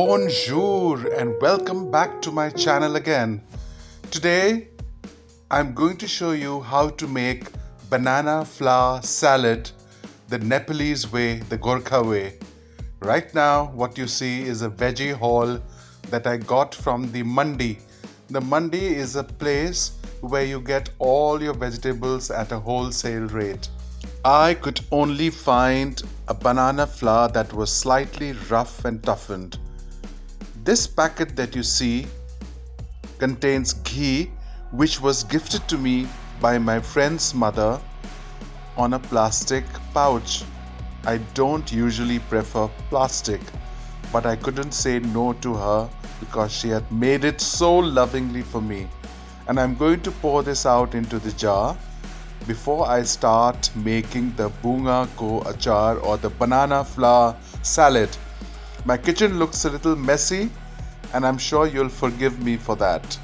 Bonjour and welcome back to my channel again. Today I'm going to show you how to make banana flour salad the Nepalese way, the Gorkha way. Right now what you see is a veggie haul that I got from the mandi. The mandi is a place where you get all your vegetables at a wholesale rate. I could only find a banana flour that was slightly rough and toughened. This packet that you see contains ghee, which was gifted to me by my friend's mother on a plastic pouch. I don't usually prefer plastic, but I couldn't say no to her because she had made it so lovingly for me. And I'm going to pour this out into the jar before I start making the Bunga Achar or the banana flour salad. My kitchen looks a little messy and I'm sure you'll forgive me for that.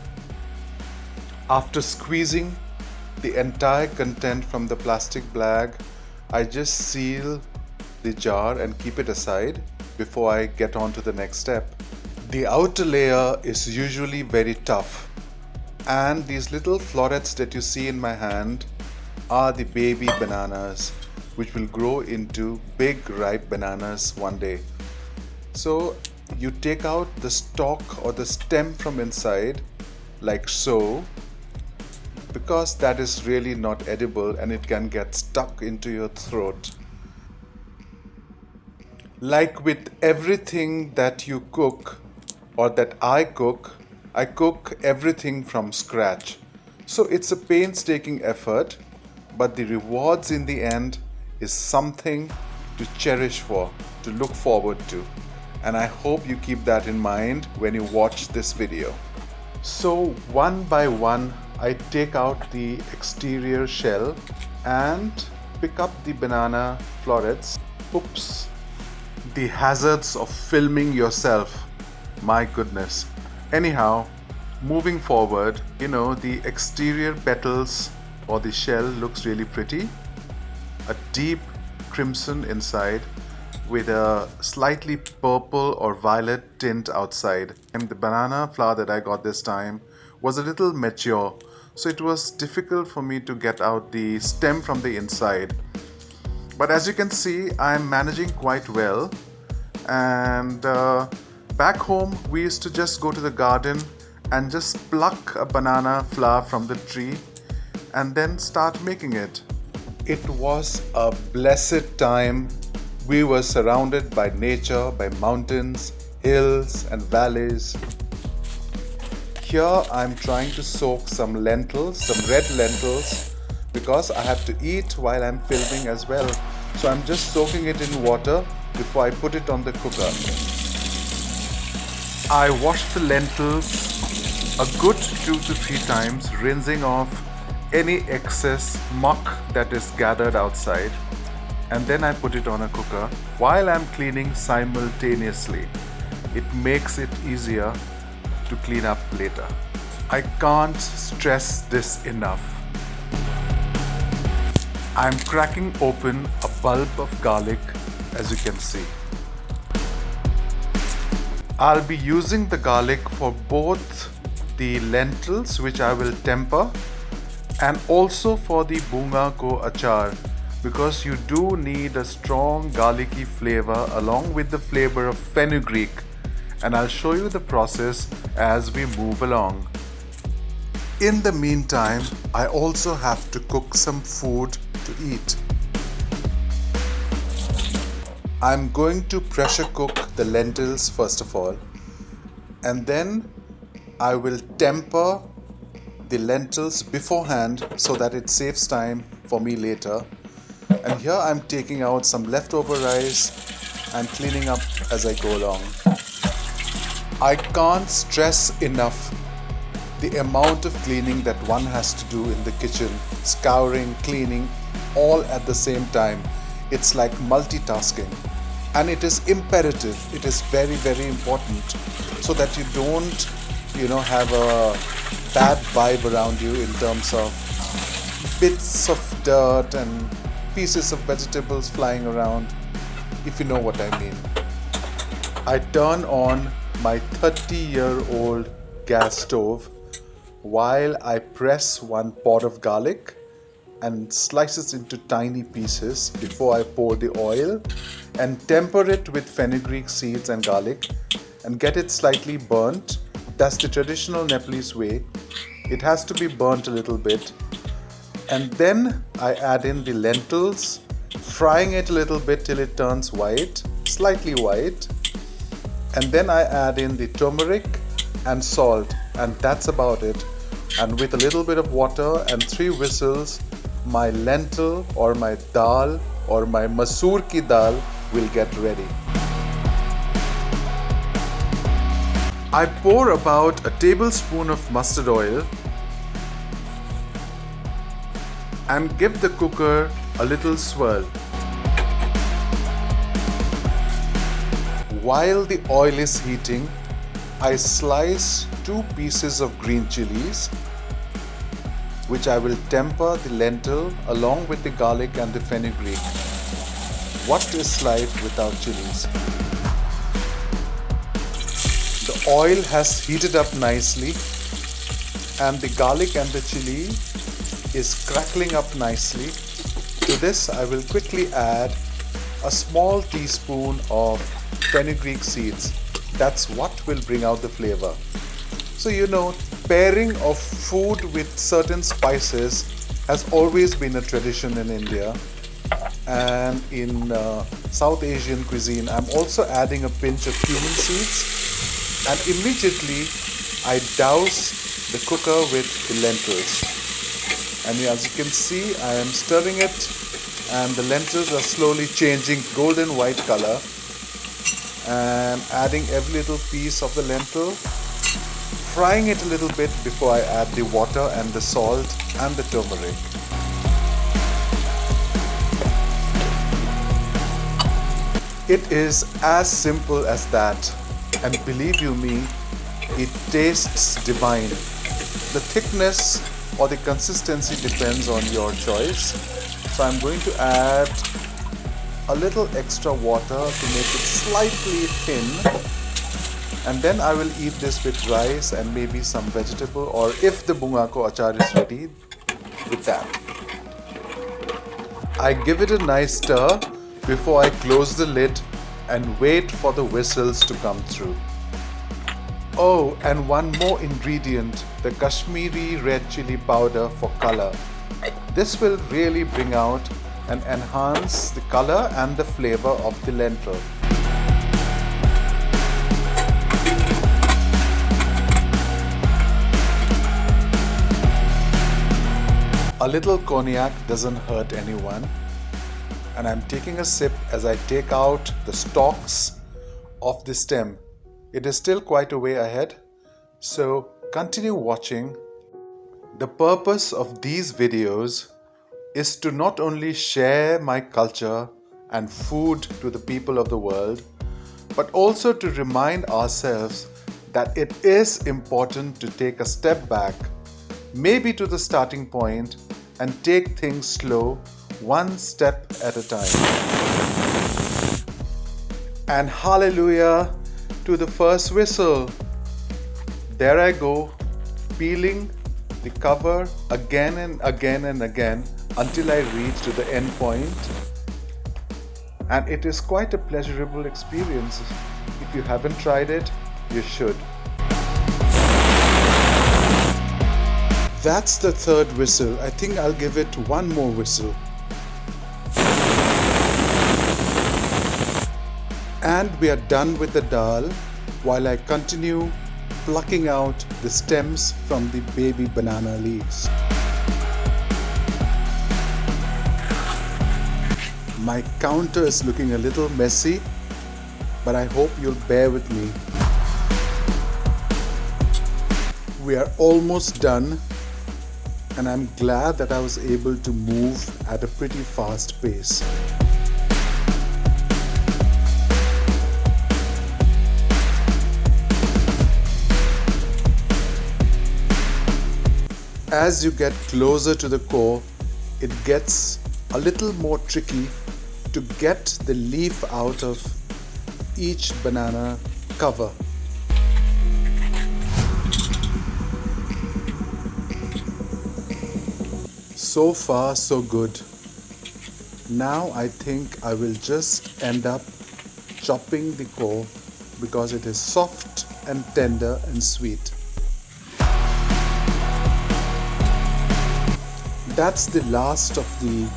After squeezing the entire content from the plastic bag, I just seal the jar and keep it aside before I get on to the next step. The outer layer is usually very tough, and these little florets that you see in my hand are the baby bananas which will grow into big ripe bananas one day. So you take out the stalk or the stem from inside like so, because that is really not edible and it can get stuck into your throat. Like with everything that you cook or that I cook everything from scratch. So it's a painstaking effort, but the rewards in the end is something to cherish for, to look forward to. And I hope you keep that in mind when you watch this video. So one by one, I take out the exterior shell and pick up the banana florets. Oops, the hazards of filming yourself, my goodness. Anyhow, moving forward, the exterior petals or the shell looks really pretty. A deep crimson inside with a slightly purple or violet tint outside. And the banana flour that I got this time was a little mature, so it was difficult for me to get out the stem from the inside. But as you can see, I'm managing quite well. And back home, we used to just go to the garden and just pluck a banana flower from the tree and then start making it. It was a blessed time. We were surrounded by nature, by mountains, hills and valleys. Here I'm trying to soak some lentils, some red lentils, because I have to eat while I'm filming as well. So I'm just soaking it in water before I put it on the cooker. I wash the lentils a good 2 to 3 times, rinsing off any excess muck that is gathered outside. And then I put it on a cooker while I'm cleaning simultaneously. It makes it easier to clean up later. I can't stress this enough. I'm cracking open a bulb of garlic, as you can see. I'll be using the garlic for both the lentils, which I will temper, and also for the Bunga Achar, because you do need a strong garlicky flavor along with the flavor of fenugreek, and I'll show you the process as we move along. In the meantime, I also have to cook some food to eat. I'm going to pressure cook the lentils first of all, and then I will temper the lentils beforehand so that it saves time for me later. And here I'm taking out some leftover rice and cleaning up as I go along. I can't stress enough the amount of cleaning that one has to do in the kitchen, scouring, cleaning, all at the same time. It's like multitasking, and it is imperative, it is very, very important, so that you don't, have a bad vibe around you in terms of bits of dirt and pieces of vegetables flying around, if you know what I mean. I turn on my 30-year-old gas stove while I press one pod of garlic and slice it into tiny pieces before I pour the oil and temper it with fenugreek seeds and garlic and get it slightly burnt. That's the traditional Nepalese way. It has to be burnt a little bit. And then I add in the lentils, frying it a little bit till it turns white, slightly white. And then I add in the turmeric and salt, and that's about it. And with a little bit of water and 3 whistles, my lentil or my dal or my masoor ki dal will get ready. I pour about a tablespoon of mustard oil and give the cooker a little swirl. While the oil is heating, I slice 2 pieces of green chilies, which I will temper the lentil along with the garlic and the fenugreek. What is life without chilies? The oil has heated up nicely and the garlic and the chili is crackling up nicely. To this I will quickly add a small teaspoon of fenugreek seeds. That's what will bring out the flavor. So pairing of food with certain spices has always been a tradition in India, and in South Asian cuisine I'm also adding a pinch of cumin seeds, and immediately I douse the cooker with the lentils. And as you can see, I am stirring it and the lentils are slowly changing golden white color, and adding every little piece of the lentil, frying it a little bit before I add the water and the salt and the turmeric. It is as simple as that, and believe you me, it tastes divine. The thickness or the consistency depends on your choice. So I'm going to add a little extra water to make it slightly thin, and then I will eat this with rice and maybe some vegetable, or if the bunga ko achar is ready, with that. I give it a nice stir before I close the lid and wait for the whistles to come through. Oh, and one more ingredient, the Kashmiri red chili powder for color. This will really bring out and enhance the color and the flavor of the lentil. A little cognac doesn't hurt anyone, and I'm taking a sip as I take out the stalks of the stem. It is still quite a way ahead, so continue watching. The purpose of these videos is to not only share my culture and food to the people of the world, but also to remind ourselves that it is important to take a step back, maybe to the starting point, and take things slow, one step at a time. And hallelujah to the first whistle. There I go, peeling the cover again and again and again until I reach to the end point. And it is quite a pleasurable experience. If you haven't tried it, you should. That's the third whistle. I think I'll give it one more whistle. And we are done with the dal while I continue plucking out the stems from the baby banana leaves. My counter is looking a little messy, but I hope you'll bear with me. We are almost done, and I'm glad that I was able to move at a pretty fast pace. As you get closer to the core, it gets a little more tricky to get the leaf out of each banana cover. So far so good. Now I think I will just end up chopping the core because it is soft and tender and sweet. That's the last of the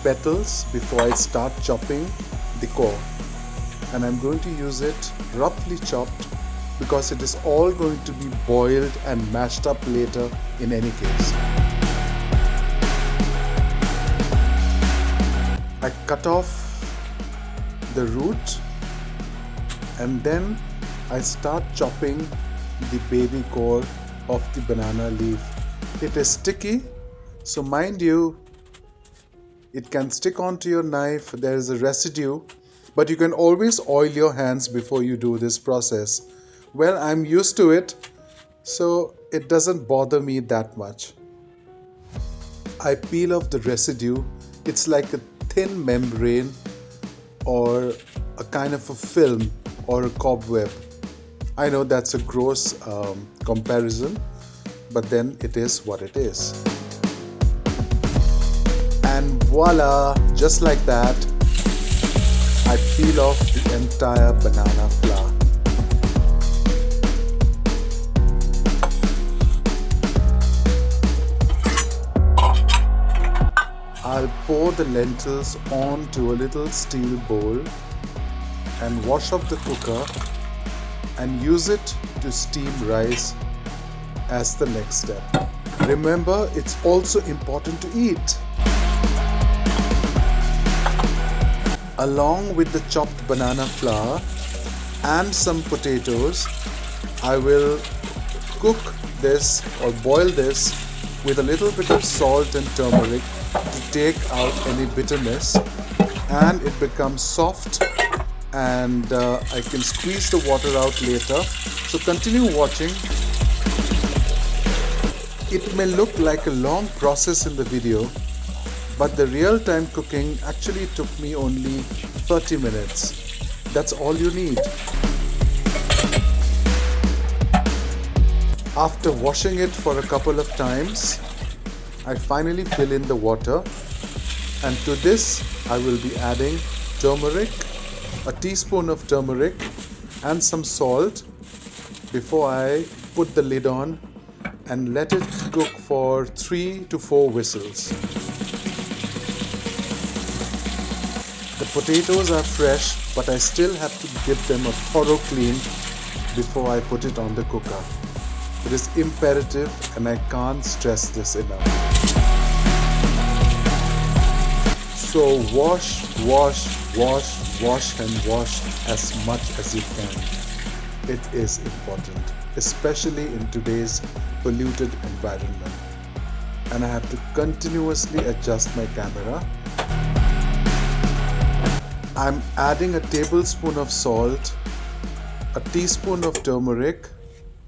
petals before I start chopping the core, and I'm going to use it roughly chopped because it is all going to be boiled and mashed up later in any case. I cut off the root and then I start chopping the baby core of the banana leaf. It is sticky, so mind you, it can stick onto your knife. There is a residue, but you can always oil your hands before you do this process. Well, I'm used to it, so it doesn't bother me that much. I peel off the residue. It's like a thin membrane or a kind of a film or a cobweb. I know that's a gross comparison, but then it is what it is. And voila, just like that, I peel off the entire banana flour. I'll pour the lentils onto a little steel bowl and wash off the cooker and use it to steam rice as the next step. Remember, it's also important to eat. Along with the chopped banana flour and some potatoes, I will cook this or boil this with a little bit of salt and turmeric to take out any bitterness, and it becomes soft and I can squeeze the water out later. So continue watching. It may look like a long process in the video, but the real-time cooking actually took me only 30 minutes. That's all you need. After washing it for a couple of times, I finally fill in the water, and to this I will be adding turmeric, a teaspoon of turmeric and some salt before I put the lid on and let it cook for 3 to 4 whistles. The potatoes are fresh, but I still have to give them a thorough clean before I put it on the cooker. It is imperative and I can't stress this enough. So wash and wash as much as you can. It is important, especially in today's polluted environment. And I have to continuously adjust my camera. I'm adding a tablespoon of salt, a teaspoon of turmeric,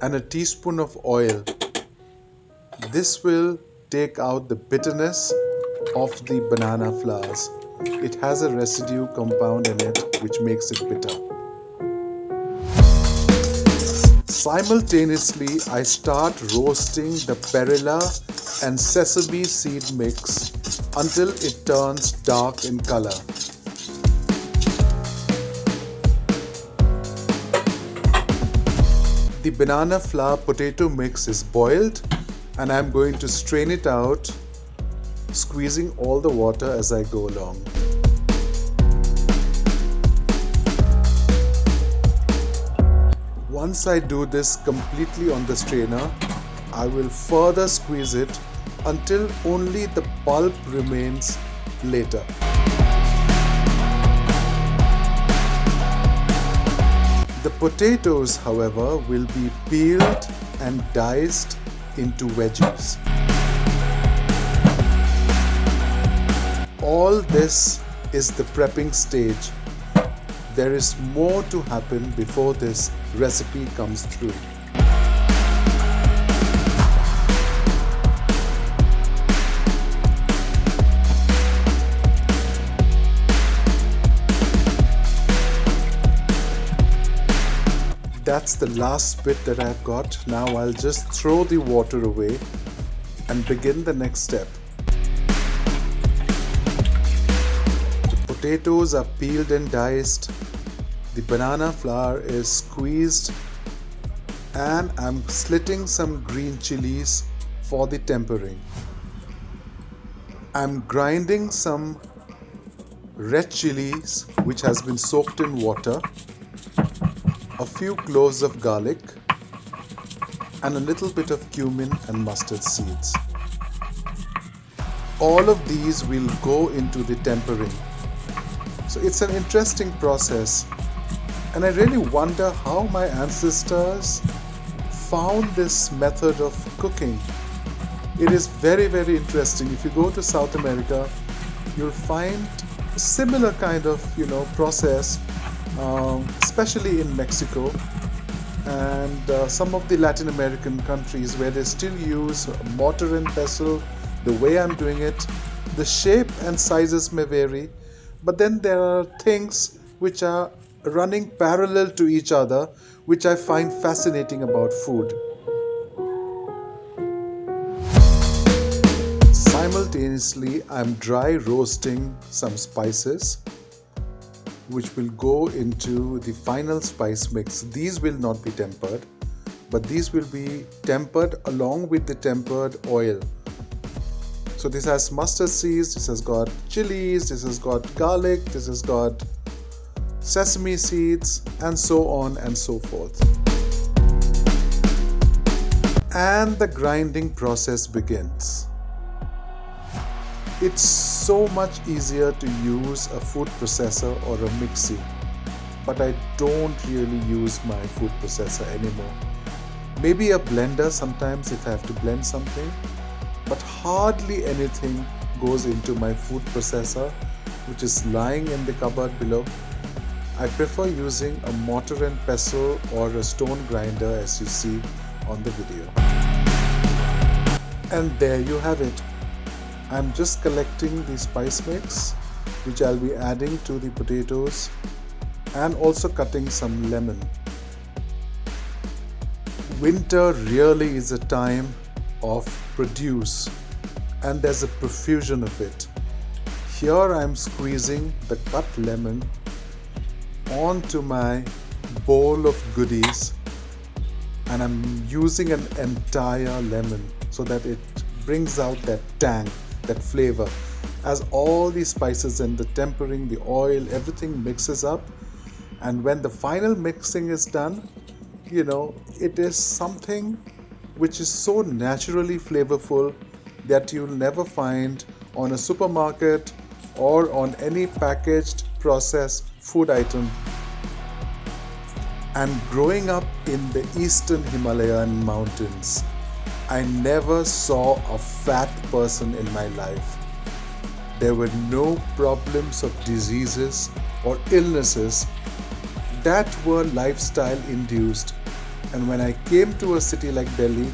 and a teaspoon of oil. This will take out the bitterness of the banana flours. It has a residue compound in it which makes it bitter. Simultaneously, I start roasting the perilla and sesame seed mix until it turns dark in color. The banana flour potato mix is boiled and I'm going to strain it out, squeezing all the water as I go along. Once I do this completely on the strainer, I will further squeeze it until only the pulp remains later. The potatoes, however, will be peeled and diced into veggies. All this is the prepping stage. There is more to happen before this recipe comes through. That's the last bit that I've got. Now I'll just throw the water away and begin the next step. potatoes are peeled and diced, the banana flour is squeezed, and I'm slitting some green chilies for the tempering. I'm grinding some red chilies which has been soaked in water, a few cloves of garlic, and a little bit of cumin and mustard seeds. All of these will go into the tempering. So it's an interesting process, and I really wonder how my ancestors found this method of cooking. It is very, very interesting. If you go to South America, you'll find a similar kind of process, especially in Mexico and some of the Latin American countries where they still use mortar and pestle. The way I'm doing it, the shape and sizes may vary, but then there are things which are running parallel to each other, which I find fascinating about food. Simultaneously, I'm dry roasting some spices which will go into the final spice mix. These will not be tempered, but these will be tempered along with the tempered oil. So this has mustard seeds, this has got chilies, this has got garlic, this has got sesame seeds, and so on and so forth. And the grinding process begins. It's so much easier to use a food processor or a mixie, but I don't really use my food processor anymore. Maybe a blender sometimes if I have to blend something, but hardly anything goes into my food processor, which is lying in the cupboard below. I prefer using a mortar and pestle or a stone grinder, as you see on the video. And there you have it. I'm just collecting the spice mix, which I'll be adding to the potatoes, and also cutting some lemon. Winter really is a time of produce, and there's a profusion of it. Here I'm squeezing the cut lemon onto my bowl of goodies, and I'm using an entire lemon so that it brings out that tang, that flavor. As all the spices and the tempering, the oil, everything mixes up, and when the final mixing is done, it is something which is so naturally flavorful that you'll never find on a supermarket or on any packaged processed food item. And growing up in the eastern Himalayan mountains, I never saw a fat person in my life. There were no problems of diseases or illnesses that were lifestyle induced. And when I came to a city like Delhi,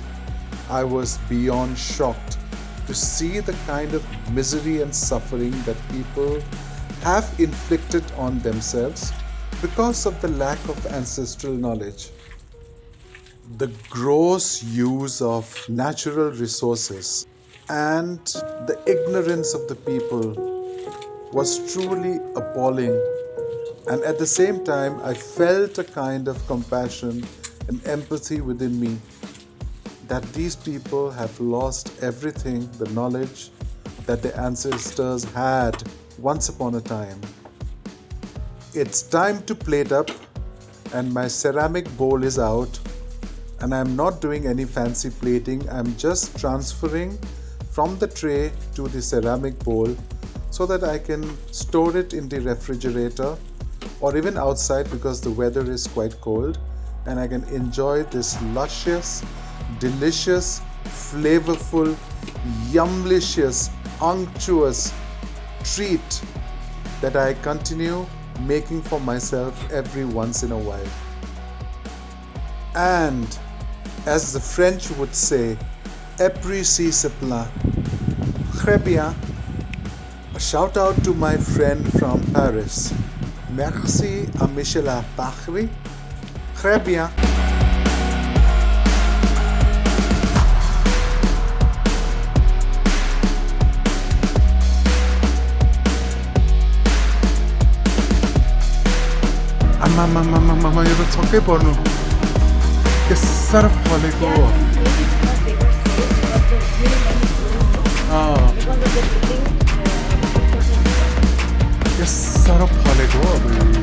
I was beyond shocked to see the kind of misery and suffering that people have inflicted on themselves because of the lack of ancestral knowledge. The gross use of natural resources and the ignorance of the people was truly appalling. And at the same time, I felt a kind of compassion and empathy within me that these people have lost everything, the knowledge that their ancestors had once upon a time. It's time to plate up, and my ceramic bowl is out, and I'm not doing any fancy plating. I'm just transferring from the tray to the ceramic bowl so that I can store it in the refrigerator or even outside because the weather is quite cold, and I can enjoy this luscious, delicious, flavorful, yumlicious, unctuous treat that I continue making for myself every once in a while. And as the French would say, apprécie ce plat. Très bien. A shout out to my friend from Paris. Merci à Michel Pachri. Très bien. आमामामामामा यो त छक्कै पर्नु के साह्रो फलेको के साह्रो फलेको हो अब